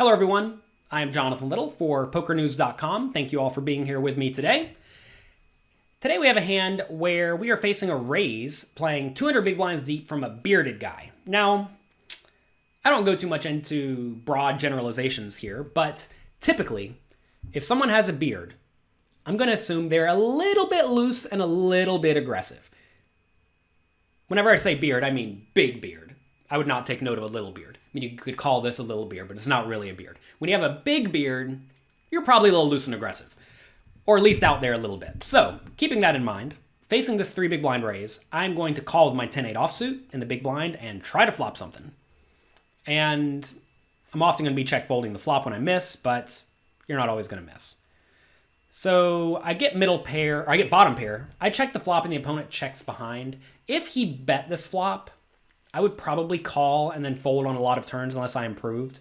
Hello everyone, I am Jonathan Little for PokerNews.com. Thank you all for being here with me today. Today we have a hand where we are facing a raise, playing 200 big blinds deep from a bearded guy. Now, I don't go too much into broad generalizations here, but typically, if someone has a beard, I'm going to assume they're a little bit loose and a little bit aggressive. Whenever I say beard, I mean big beard. I would not take note of a little beard. I mean, you could call this a little beard, but it's not really a beard. When you have a big beard, you're probably a little loose and aggressive, or at least out there a little bit. So, keeping that in mind, facing this 3 big blind raise, I'm going to call with my 10-8 offsuit in the big blind and try to flop something. And I'm often going to be check folding the flop when I miss, but you're not always going to miss. So I get middle pair, or I get bottom pair. I check the flop and the opponent checks behind. If he bet this flop, I would probably call and then fold on a lot of turns unless I improved.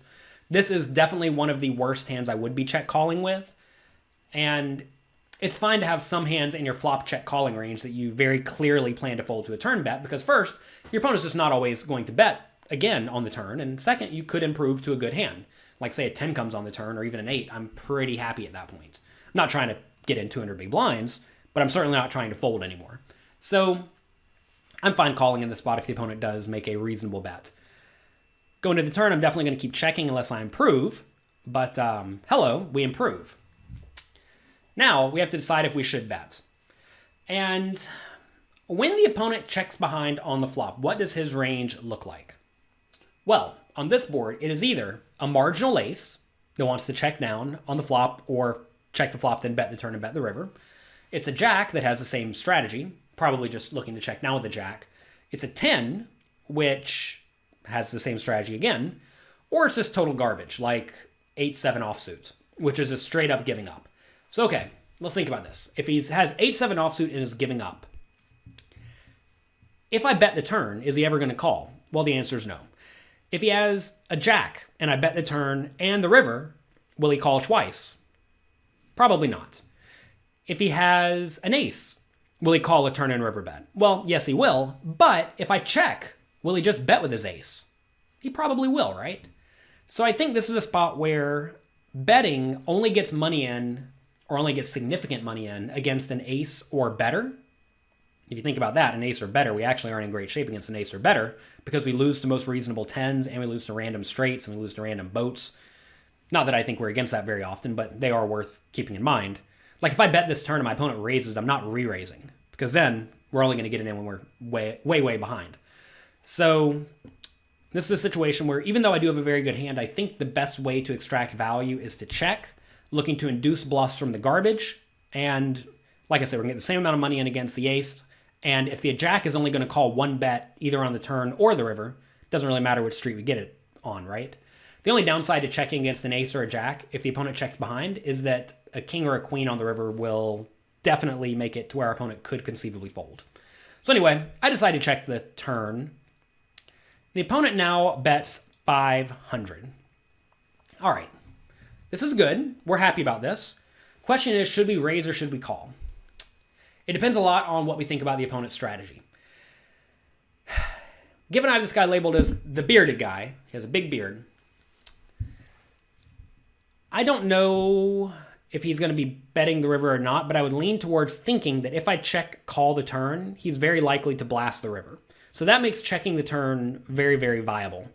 This is definitely one of the worst hands I would be check calling with. And it's fine to have some hands in your flop check calling range that you very clearly plan to fold to a turn bet, because first, your opponent's just not always going to bet again on the turn, and second, you could improve to a good hand. Like say a 10 comes on the turn or even an 8, I'm pretty happy at that point. I'm not trying to get in 200 big blinds, but I'm certainly not trying to fold anymore. So I'm fine calling in this spot if the opponent does make a reasonable bet. Going to the turn, I'm definitely going to keep checking unless I improve, but hello, we improve. Now we have to decide if we should bet. And when the opponent checks behind on the flop, what does his range look like? Well, on this board, it is either a marginal ace that wants to check down on the flop or check the flop, then bet the turn and bet the river. It's a jack that has the same strategy, probably just looking to check down with the jack. It's a 10, which has the same strategy again, or it's just total garbage, like 8-7 offsuit, which is a straight up giving up. So, okay, let's think about this. If he has 8-7 offsuit and is giving up, if I bet the turn, is he ever going to call? Well, the answer is no. If he has a jack and I bet the turn and the river, will he call twice? Probably not. If he has an ace, will he call a turn and river bet? Well, yes, he will. But if I check, will he just bet with his ace? He probably will, right? So I think this is a spot where betting only gets money in, or only gets significant money in, against an ace or better. If you think about that, an ace or better, we actually aren't in great shape against an ace or better because we lose to most reasonable 10s and we lose to random straights and we lose to random boats. Not that I think we're against that very often, but they are worth keeping in mind. Like if I bet this turn and my opponent raises, I'm not re-raising because then we're only going to get it in when we're way behind. So this is a situation where even though I do have a very good hand, I think the best way to extract value is to check, looking to induce bluffs from the garbage. And like I said, we're going to get the same amount of money in against the ace. And if the jack is only going to call one bet either on the turn or the river, it doesn't really matter which street we get it on, right? The only downside to checking against an ace or a jack, if the opponent checks behind, is that a king or a queen on the river will definitely make it to where our opponent could conceivably fold. So anyway, I decided to check the turn. The opponent now bets 500. All right, this is good. We're happy about this. Question is, should we raise or should we call? It depends a lot on what we think about the opponent's strategy. Given I have this guy labeled as the bearded guy, he has a big beard, I don't know if he's going to be betting the river or not, but I would lean towards thinking that if I check call the turn, he's very likely to blast the river. So that makes checking the turn very, very viable.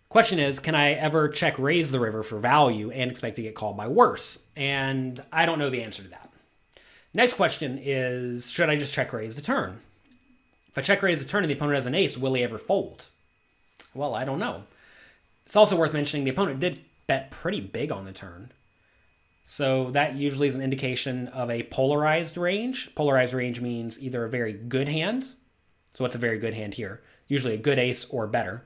Question is, can I ever check raise the river for value and expect to get called by worse? And I don't know the answer to that. Next question is, should I just check raise the turn? If I check raise the turn and the opponent has an ace, will he ever fold? Well, I don't know. It's also worth mentioning the opponent did bet pretty big on the turn. So that usually is an indication of a polarized range. Polarized range means either a very good hand. So what's a very good hand here? Usually a good ace or better.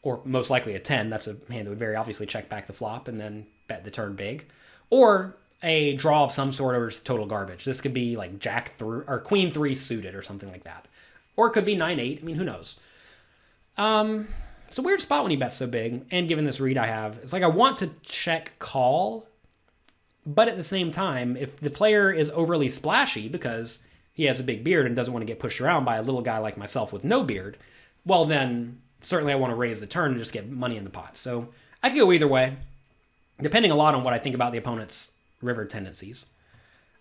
Or most likely a 10. That's a hand that would very obviously check back the flop and then bet the turn big. Or a draw of some sort or total garbage. This could be like jack 3 or queen 3 suited or something like that. Or it could be 9-8. I mean, who knows? It's a weird spot when he bets so big. And given this read I have, it's like I want to check call. But at the same time, if the player is overly splashy because he has a big beard and doesn't want to get pushed around by a little guy like myself with no beard, well then certainly I want to raise the turn and just get money in the pot. So I could go either way, depending a lot on what I think about the opponent's river tendencies.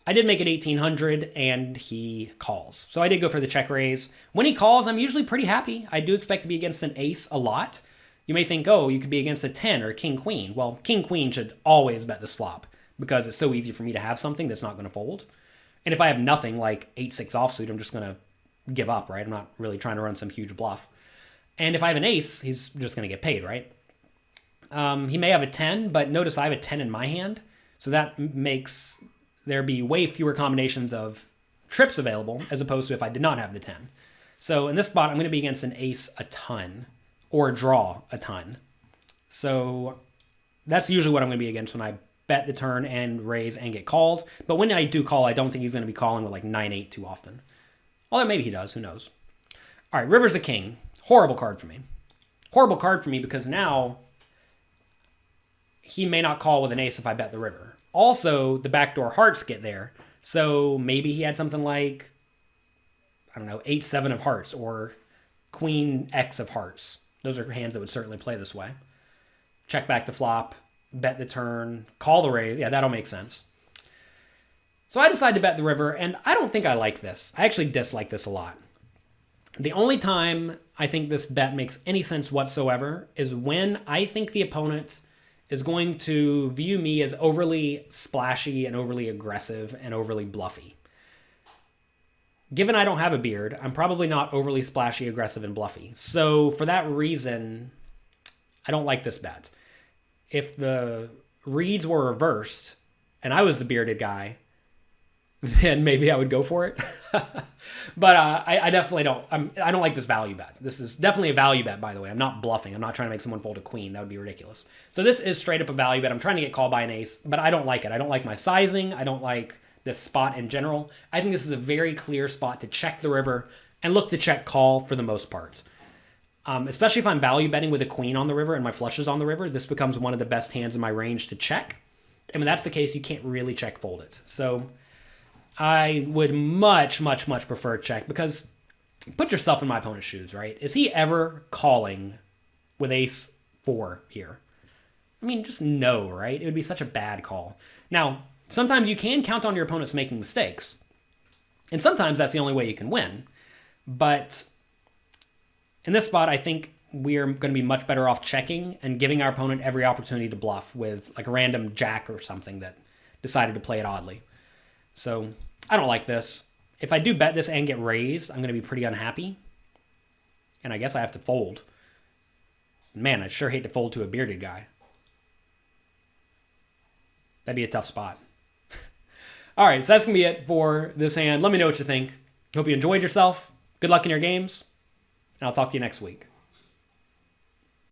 I did make it 1800 and he calls. So I did go for the check raise. When he calls, I'm usually pretty happy. I do expect to be against an ace a lot. You may think, oh, you could be against a 10 or a king-queen. Well, king-queen should always bet this flop because it's so easy for me to have something that's not going to fold. And if I have nothing like 8-6 offsuit, I'm just going to give up, right? I'm not really trying to run some huge bluff. And if I have an ace, he's just going to get paid, right? He may have a 10, but notice I have a 10 in my hand. So that makes there be way fewer combinations of trips available as opposed to if I did not have the 10. So in this spot, I'm going to be against an ace a ton or draw a ton. So that's usually what I'm going to be against when I bet the turn and raise and get called. But when I do call, I don't think he's going to be calling with like 9-8 too often. Although maybe he does, who knows. All right, river's a king. Horrible card for me. Horrible card for me because now he may not call with an ace if I bet the river. Also, the backdoor hearts get there. So maybe he had something like, I don't know, 8-7 of hearts or queen X of hearts. Those are hands that would certainly play this way. Check back the flop, bet the turn, call the raise. Yeah, that'll make sense. So I decided to bet the river, and I don't think I like this. I actually dislike this a lot. The only time I think this bet makes any sense whatsoever is when I think the opponent is going to view me as overly splashy and overly aggressive and overly bluffy. Given I don't have a beard, I'm probably not overly splashy, aggressive, and bluffy. So for that reason, I don't like this bet. If the reads were reversed and I was the bearded guy, then maybe I would go for it. But I definitely don't. I don't like this value bet. This is definitely a value bet, by the way. I'm not bluffing. I'm not trying to make someone fold a queen. That would be ridiculous. So this is straight up a value bet. I'm trying to get called by an ace, but I don't like it. I don't like my sizing. I don't like this spot in general. I think this is a very clear spot to check the river and look to check call for the most part. Especially if I'm value betting with a queen on the river and my flush is on the river, this becomes one of the best hands in my range to check. And when that's the case, you can't really check fold it. So I would much, much, much prefer check because put yourself in my opponent's shoes, right? Is he ever calling with ace 4 here? I mean, just no, right? It would be such a bad call. Now, sometimes you can count on your opponents making mistakes, and sometimes that's the only way you can win. But in this spot, I think we are going to be much better off checking and giving our opponent every opportunity to bluff with like a random jack or something that decided to play it oddly. So I don't like this. If I do bet this and get raised, I'm going to be pretty unhappy. And I guess I have to fold. Man, I'd sure hate to fold to a bearded guy. That'd be a tough spot. All right, so that's going to be it for this hand. Let me know what you think. Hope you enjoyed yourself. Good luck in your games. And I'll talk to you next week.